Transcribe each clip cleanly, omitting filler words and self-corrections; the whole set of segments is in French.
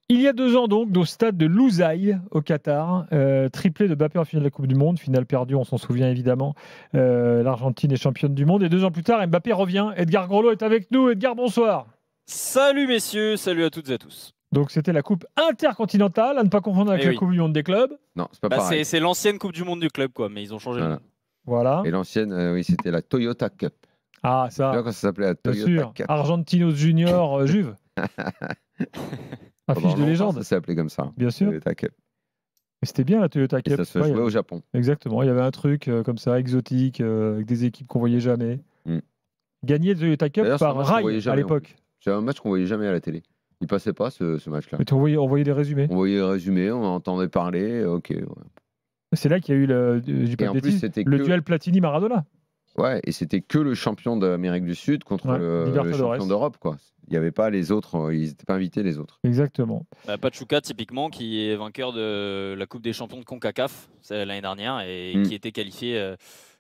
Il y a 2 ans donc, au stade de Lusail au Qatar, triplé de Mbappé en finale de la Coupe du Monde, finale perdue, on s'en souvient évidemment. L'Argentine est championne du monde et 2 ans plus tard, Mbappé revient. Edgar Groslo est avec nous. Edgar, bonsoir. Salut messieurs, salut à toutes et à tous. Donc c'était la Coupe intercontinentale, à ne pas confondre avec la Coupe du Monde des clubs. Non, c'est pas pareil. C'est l'ancienne Coupe du Monde du club, quoi, mais ils ont changé le nom. Voilà. Et l'ancienne, oui, c'était la Toyota Cup. Ah, ça. Quand ça s'appelait la Toyota Cup. Argentinos Junior Juve. Affiche de légende. Ça s'appelait comme ça. Bien sûr. Toyota Cup. Et c'était bien la Toyota Cup. Et ça se jouait au Japon. Exactement. Il y avait un truc comme ça, exotique, avec des équipes qu'on voyait jamais. Gagné de Toyota Cup par Rai à l'époque. C'est un match qu'on voyait jamais à la télé. Il passait pas ce match-là. Mais on voyait des résumés. On voyait des résumés, on entendait parler. Ok. Ouais. C'est là qu'il y a eu le duel Platini-Maradona. Ouais, et c'était que le champion d'Amérique du Sud contre le champion d'Europe, quoi. Il n'y avait pas les autres, ils n'étaient pas invités les autres. Exactement. Pachuca, typiquement, qui est vainqueur de la Coupe des champions de CONCACAF l'année dernière et qui était qualifié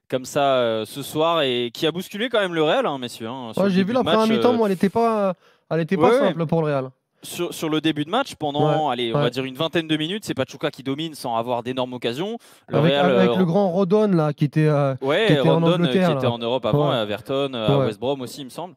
comme ça ce soir et qui a bousculé quand même le Real, hein, messieurs. Hein, j'ai vu la première mi-temps, moi, elle n'était pas simple pour le Real. Sur le début de match, pendant on va dire une vingtaine de minutes, c'est Pachuca qui domine sans avoir d'énormes occasions. Avec le grand Rodon là, qui était en Angleterre, qui était en Europe avant, à Everton, à West Brom aussi, il me semble,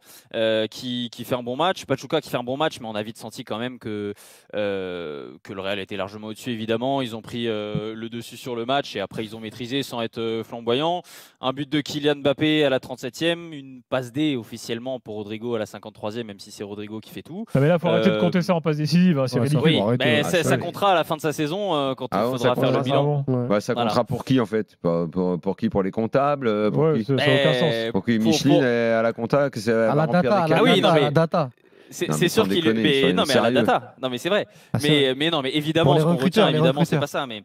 qui fait un bon match. Pachuca qui fait un bon match, mais on a vite senti quand même que le Real était largement au-dessus, évidemment. Ils ont pris le dessus sur le match et après ils ont maîtrisé sans être flamboyants. Un but de Kylian Mbappé à la 37e, une passe D officiellement pour Rodrigo à la 53e, même si c'est Rodrigo qui fait tout. Mais là, il faut arrêter de compter ça en passe décisive, c'est ridicule. Oui, ça comptera à la fin de sa saison quand il faudra faire le bilan. Ça comptera pour qui en fait pour qui? Pour les comptables? Pour qui? Ça n'a aucun sens. Pour qui? Micheline à la compta? À la data. C'est sûr qu'il est. Non, mais à la data. Non, mais c'est vrai. Mais non, mais évidemment, ce qu'on retient, évidemment, c'est pas ça. Mais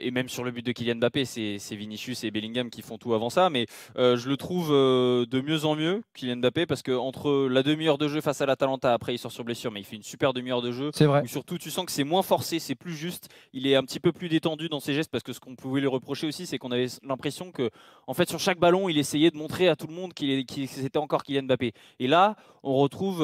et même sur le but de Kylian Mbappé, c'est Vinicius et Bellingham qui font tout avant ça. Mais je le trouve de mieux en mieux, Kylian Mbappé, parce que entre la demi-heure de jeu face à l'Atalanta, après il sort sur blessure, mais il fait une super demi-heure de jeu. C'est vrai. Où surtout, tu sens que c'est moins forcé, c'est plus juste. Il est un petit peu plus détendu dans ses gestes, parce que ce qu'on pouvait lui reprocher aussi, c'est qu'on avait l'impression que, en fait, sur chaque ballon, il essayait de montrer à tout le monde qu'il c'était encore Kylian Mbappé. Et là, on retrouve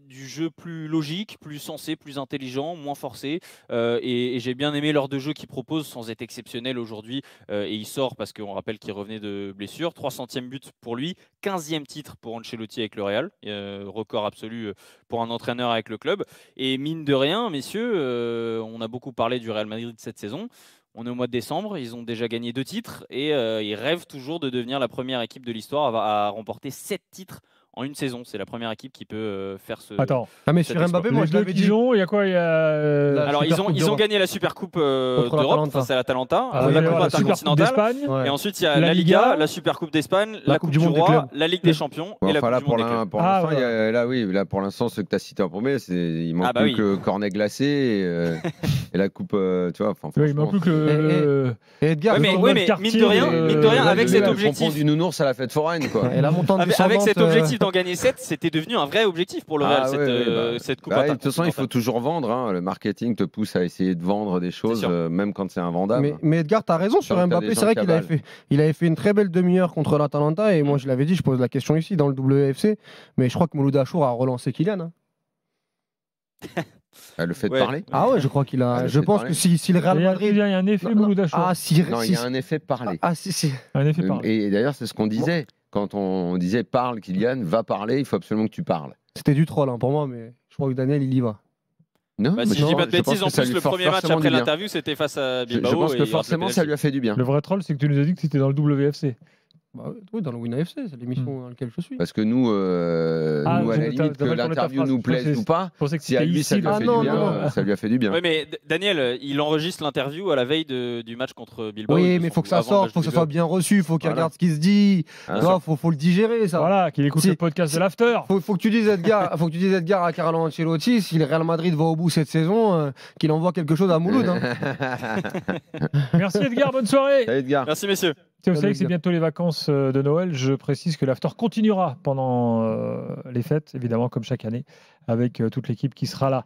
du jeu plus logique, plus sensé, plus intelligent, moins forcé. Et j'ai bien aimé l'heure de jeu qu'il propose sans être exceptionnel aujourd'hui. Et il sort parce qu'on rappelle qu'il revenait de blessure. 300e but pour lui, 15e titre pour Ancelotti avec le Real. Record absolu pour un entraîneur avec le club. Et mine de rien, messieurs, on a beaucoup parlé du Real Madrid cette saison. On est au mois de décembre, ils ont déjà gagné 2 titres et ils rêvent toujours de devenir la première équipe de l'histoire à remporter 7 titres en une saison. C'est la première équipe qui peut faire ce. Attends. Mais sur Mbappé, moi je l'avais dit. Il y a quoi? Alors ils ont gagné la Super Coupe d'Europe face à l'Atalanta, la Coupe intercontinentale, et ensuite il y a la Liga, la Super Coupe d'Espagne, la Coupe du Roi, la Ligue des Champions et la Coupe du Monde des clubs. Là pour l'instant ceux que tu as cités en premier, il manque plus que Cornet glacé et la Coupe, tu vois. Il manque plus que Edgar. Mais mine de rien, avec cet objectif du nounours à la fête foraine, quoi. Et la montante avec cet objectif d'en gagner 7, c'était devenu un vrai objectif pour le Real, cette Coupe. De toute façon, il faut toujours vendre. Le marketing te pousse à essayer de vendre des choses, même quand c'est invendable. Mais Edgar, tu as raison sur Mbappé. C'est vrai qu'il avait fait une très belle demi-heure contre l'Atalanta. Et moi, je l'avais dit, je pose la question ici dans le WFC. Mais je crois que Mouloud Achour a relancé Kylian. Le fait de parler. Ah ouais, je crois qu'il a. Je pense que si le Real Madrid. Il y a un effet Mouloud Achour. Non, il y a un effet parler. Un effet parler. Et d'ailleurs, c'est ce qu'on disait. Quand on disait parle, Kylian, va parler, il faut absolument que tu parles. C'était du troll pour moi, mais je crois que Daniel, il y va. Non, si je dis pas de bêtises, en plus, le premier match après l'interview, c'était face à Bilbao. Je pense que forcément, ça lui a fait du bien. Le vrai troll, c'est que tu nous as dit que c'était dans le WFC. Oui, dans le Win AFC, c'est l'émission dans laquelle je suis. Parce que nous, à la limite, que l'interview nous plaise ou pas, si à lui, ça lui a fait du bien, ça lui a fait du bien. Oui, mais Daniel, il enregistre l'interview à la veille du match contre Bilbao. Oui, mais il faut que ça sorte, il faut que ça soit bien reçu, il faut qu'il regarde ce qui se dit. Il faut le digérer, ça. Voilà, qu'il écoute le podcast de l'After. Faut que tu dises Edgar à Carlo Ancelotti, si le Real Madrid va au bout cette saison, qu'il envoie quelque chose à Mouloud. Merci Edgar, bonne soirée. Salut Edgar. Merci messieurs. Vous savez que c'est bientôt les vacances de Noël. Je précise que l'After continuera pendant les fêtes, évidemment, comme chaque année, avec toute l'équipe qui sera là.